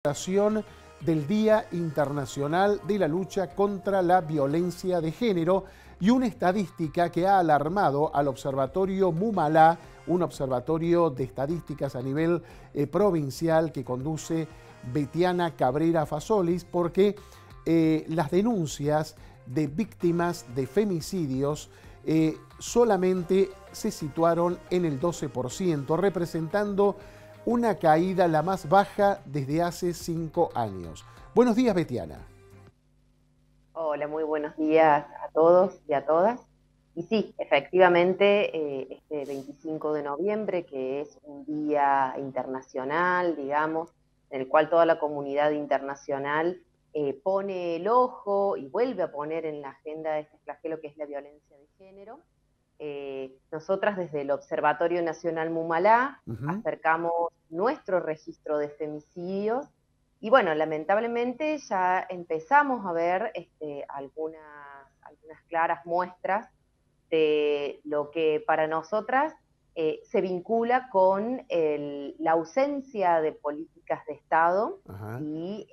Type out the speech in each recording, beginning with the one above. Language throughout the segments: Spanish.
Celebración del Día Internacional de la Lucha contra la Violencia de Género y una estadística que ha alarmado al Observatorio MUMALA, un observatorio de estadísticas a nivel provincial que conduce Betiana Cabrera Fasolis, porque las denuncias de víctimas de femicidios solamente se situaron en el 12%, representando una caída la más baja desde hace 5 años. Buenos días, Betiana. Hola, muy buenos días a todos y a todas. Y sí, efectivamente, este 25 de noviembre, que es un día internacional, digamos, en el cual toda la comunidad internacional pone el ojo y vuelve a poner en la agenda este flagelo que es la violencia de género. Nosotras desde el Observatorio Nacional MUMALA acercamos nuestro registro de femicidios y bueno, lamentablemente ya empezamos a ver algunas claras muestras de lo que para nosotras se vincula con la ausencia de políticas de Estado y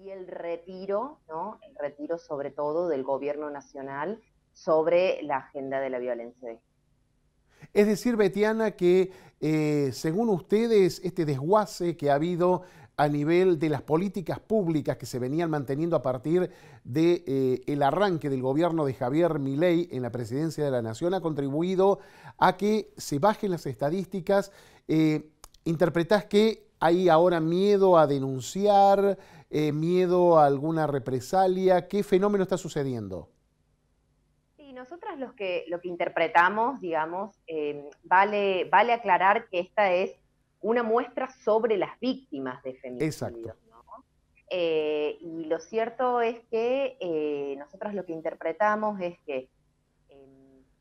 el retiro, ¿no? El retiro sobre todo del gobierno nacional sobre la agenda de la violencia de género. Es decir, Betiana, que según ustedes, este desguace que ha habido a nivel de las políticas públicas que se venían manteniendo a partir de el arranque del gobierno de Javier Milei en la presidencia de la Nación ha contribuido a que se bajen las estadísticas. ¿Interpretás que hay ahora miedo a denunciar, miedo a alguna represalia? ¿Qué fenómeno está sucediendo? Sí, nosotras lo que interpretamos, digamos, vale aclarar que esta es una muestra sobre las víctimas de Exacto. femicidios, ¿no? Y lo cierto es que nosotras lo que interpretamos es que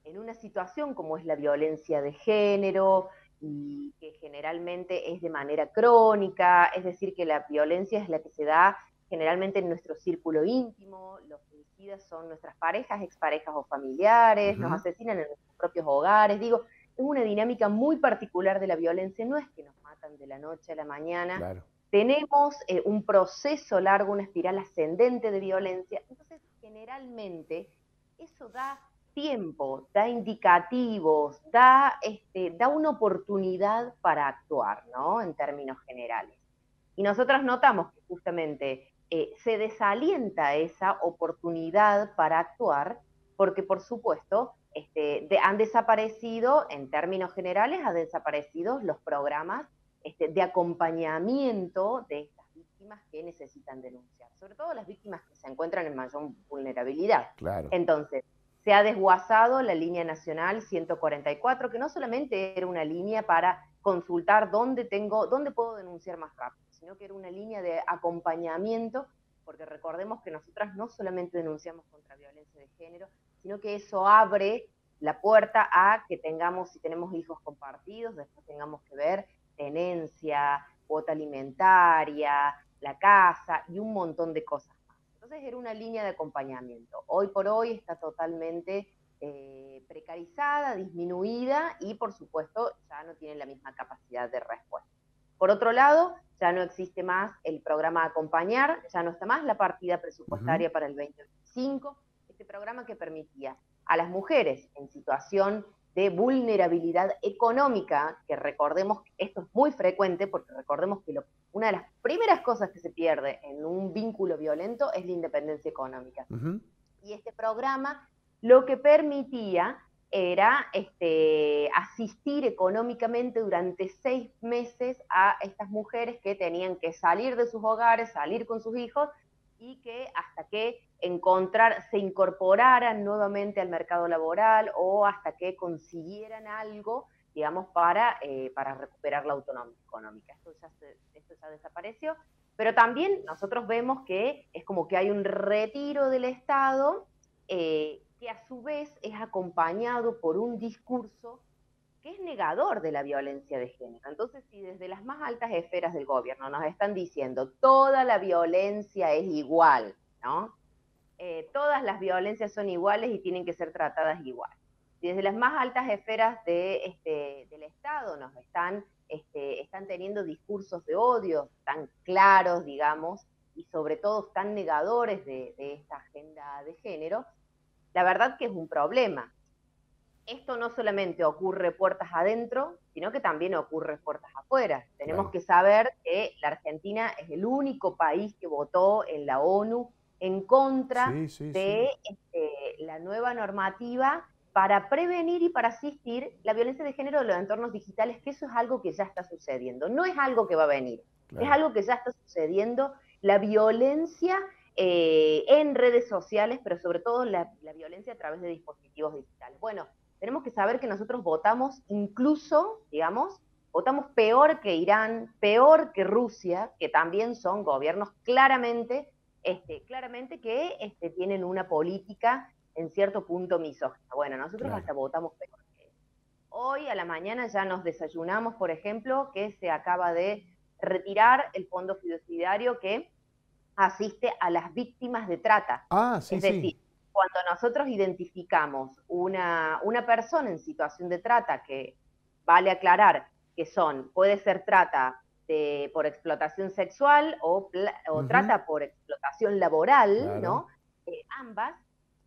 en una situación como es la violencia de género y que generalmente es de manera crónica, es decir, que la violencia es la que se da generalmente en nuestro círculo íntimo, los femicidas son nuestras parejas, exparejas o familiares, nos asesinan en nuestros propios hogares, digo, es una dinámica muy particular de la violencia, no es que nos matan de la noche a la mañana, Claro. tenemos un proceso largo, una espiral ascendente de violencia, entonces generalmente eso da tiempo, da indicativos, da una oportunidad para actuar, ¿no? En términos generales. Y nosotros notamos que justamente se desalienta esa oportunidad para actuar porque, por supuesto, han desaparecido, en términos generales, han desaparecido los programas de acompañamiento de estas víctimas que necesitan denunciar, sobre todo las víctimas que se encuentran en mayor vulnerabilidad. Claro. Entonces, se ha desguazado la línea nacional 144, que no solamente era una línea para consultar dónde puedo denunciar más rápido, sino que era una línea de acompañamiento, porque recordemos que nosotras no solamente denunciamos contra violencia de género, sino que eso abre la puerta a que tengamos, si tenemos hijos compartidos, después tengamos que ver tenencia, cuota alimentaria, la casa y un montón de cosas más. Entonces era una línea de acompañamiento. Hoy por hoy está totalmente precarizada, disminuida y por supuesto ya no tiene la misma capacidad de respuesta. Por otro lado, ya no existe más el programa Acompañar, ya no está más la partida presupuestaria para el 2025, este programa que permitía a las mujeres en situación de vulnerabilidad económica, que recordemos, esto es muy frecuente, porque recordemos que una de las primeras cosas que se pierde en un vínculo violento es la independencia económica. Y este programa lo que permitía era asistir económicamente durante 6 meses a estas mujeres que tenían que salir de sus hogares, salir con sus hijos, y que hasta que se incorporaran nuevamente al mercado laboral o hasta que consiguieran algo, digamos, para recuperar la autonomía económica. Esto ya desapareció, pero también nosotros vemos que es como que hay un retiro del Estado que a su vez es acompañado por un discurso que es negador de la violencia de género. Entonces, si desde las más altas esferas del gobierno nos están diciendo toda la violencia es igual, ¿no? Todas las violencias son iguales y tienen que ser tratadas igual. Si desde las más altas esferas del Estado nos están están teniendo discursos de odio tan claros, digamos, y sobre todo tan negadores de esta agenda de género, la verdad que es un problema. Esto no solamente ocurre puertas adentro, sino que también ocurre puertas afuera. Tenemos que saber que la Argentina es el único país que votó en la ONU en contra de la nueva normativa para prevenir y para asistir la violencia de género en los entornos digitales, que eso es algo que ya está sucediendo. No es algo que va a venir, es algo que ya está sucediendo. La violencia en redes sociales, pero sobre todo la violencia a través de dispositivos digitales. Bueno, tenemos que saber que nosotros votamos incluso, digamos, votamos peor que Irán, peor que Rusia, que también son gobiernos claramente que tienen una política en cierto punto misógina. Bueno, nosotros hasta votamos peor que ellos. Hoy a la mañana ya nos desayunamos, por ejemplo, que se acaba de retirar el fondo fiduciario que asiste a las víctimas de trata. Es decir, cuando nosotros identificamos una persona en situación de trata, que vale aclarar que puede ser trata por explotación sexual o trata por explotación laboral, ¿no? Ambas,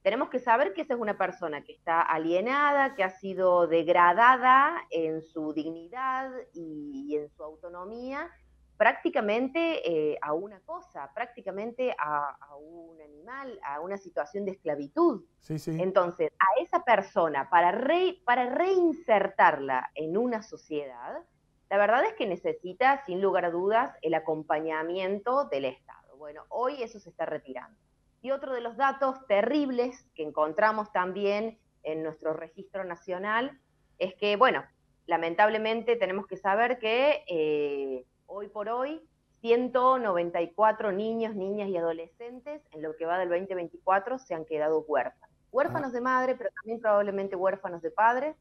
tenemos que saber que esa es una persona que está alienada, que ha sido degradada en su dignidad y en su autonomía, prácticamente a una cosa, prácticamente a un animal, a una situación de esclavitud. Entonces, a esa persona, para reinsertarla en una sociedad, la verdad es que necesita, sin lugar a dudas, el acompañamiento del Estado. Bueno, hoy eso se está retirando. Y otro de los datos terribles que encontramos también en nuestro registro nacional es que, bueno, lamentablemente tenemos que saber que hoy por hoy 194 niños, niñas y adolescentes en lo que va del 2024 se han quedado huérfanos. Huérfanos de madre, pero también probablemente huérfanos de padre,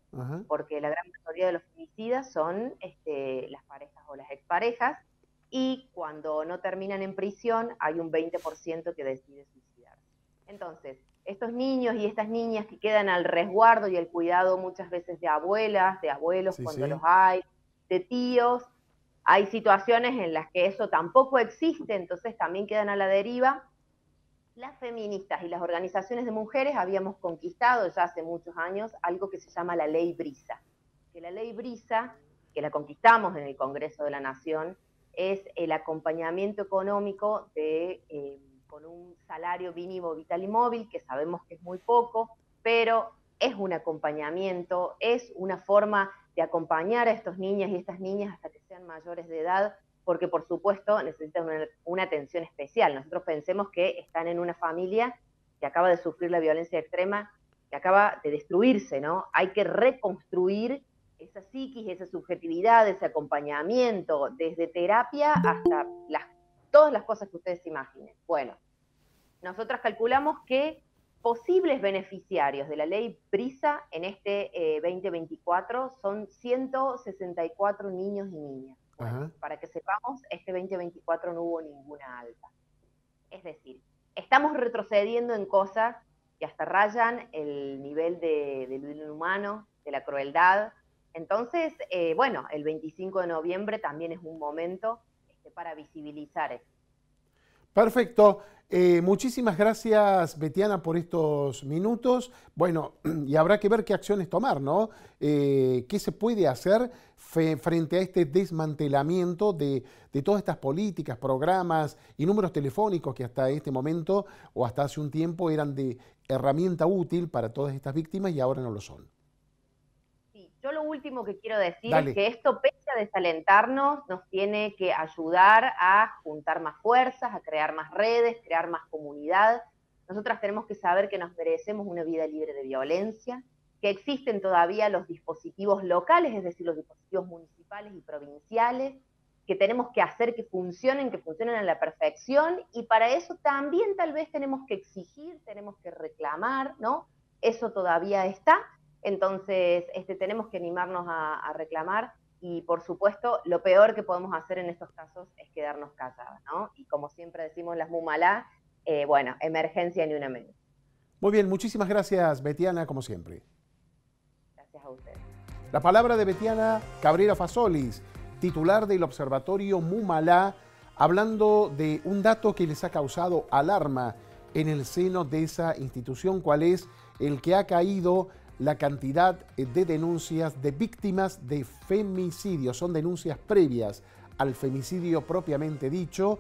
porque la gran mayoría de los femicidas son las parejas o las exparejas, y cuando no terminan en prisión hay un 20% que decide suicidarse. Entonces, estos niños y estas niñas que quedan al resguardo y al cuidado muchas veces de abuelas, de abuelos cuando los hay, de tíos, hay situaciones en las que eso tampoco existe, entonces también quedan a la deriva. Las feministas y las organizaciones de mujeres habíamos conquistado ya hace muchos años algo que se llama la Ley Brisa. Que la Ley Brisa, que la conquistamos en el Congreso de la Nación, es el acompañamiento económico con un salario mínimo vital y móvil, que sabemos que es muy poco, pero es un acompañamiento, es una forma de acompañar a estos niños y estas niñas hasta que sean mayores de edad, porque por supuesto necesitan una atención especial. Nosotros pensemos que están en una familia que acaba de sufrir la violencia extrema, que acaba de destruirse, ¿no? Hay que reconstruir esa psiquis, esa subjetividad, ese acompañamiento, desde terapia hasta todas las cosas que ustedes se imaginen. Bueno, nosotros calculamos que posibles beneficiarios de la Ley Brisa en este 2024 son 164 niños y niñas. Bueno, para que sepamos, este 2024 no hubo ninguna alta. Es decir, estamos retrocediendo en cosas que hasta rayan el nivel del inhumano, de la crueldad. Entonces, bueno, el 25 de noviembre también es un momento para visibilizar esto. Perfecto. Muchísimas gracias, Betiana, por estos minutos. Bueno, y habrá que ver qué acciones tomar, ¿no? ¿Qué se puede hacer frente a este desmantelamiento de todas estas políticas, programas y números telefónicos que hasta este momento o hasta hace un tiempo eran de herramienta útil para todas estas víctimas y ahora no lo son? Yo lo último que quiero decir es que esto, pese a desalentarnos, nos tiene que ayudar a juntar más fuerzas, a crear más redes, crear más comunidad. Nosotras tenemos que saber que nos merecemos una vida libre de violencia, que existen todavía los dispositivos locales, es decir, los dispositivos municipales y provinciales, que tenemos que hacer que funcionen a la perfección, y para eso también tal vez tenemos que exigir, tenemos que reclamar, ¿no? Eso todavía está. Entonces, tenemos que animarnos a reclamar, y por supuesto, lo peor que podemos hacer en estos casos es quedarnos calladas, ¿no? Y como siempre decimos las Mumalá, bueno, emergencia ni una menos. Muy bien, muchísimas gracias, Betiana, como siempre. Gracias a ustedes. La palabra de Betiana Cabrera Fasolis, titular del Observatorio Mumalá, hablando de un dato que les ha causado alarma en el seno de esa institución, cuál es el que ha caído la cantidad de denuncias de víctimas de femicidio. Son denuncias previas al femicidio propiamente dicho,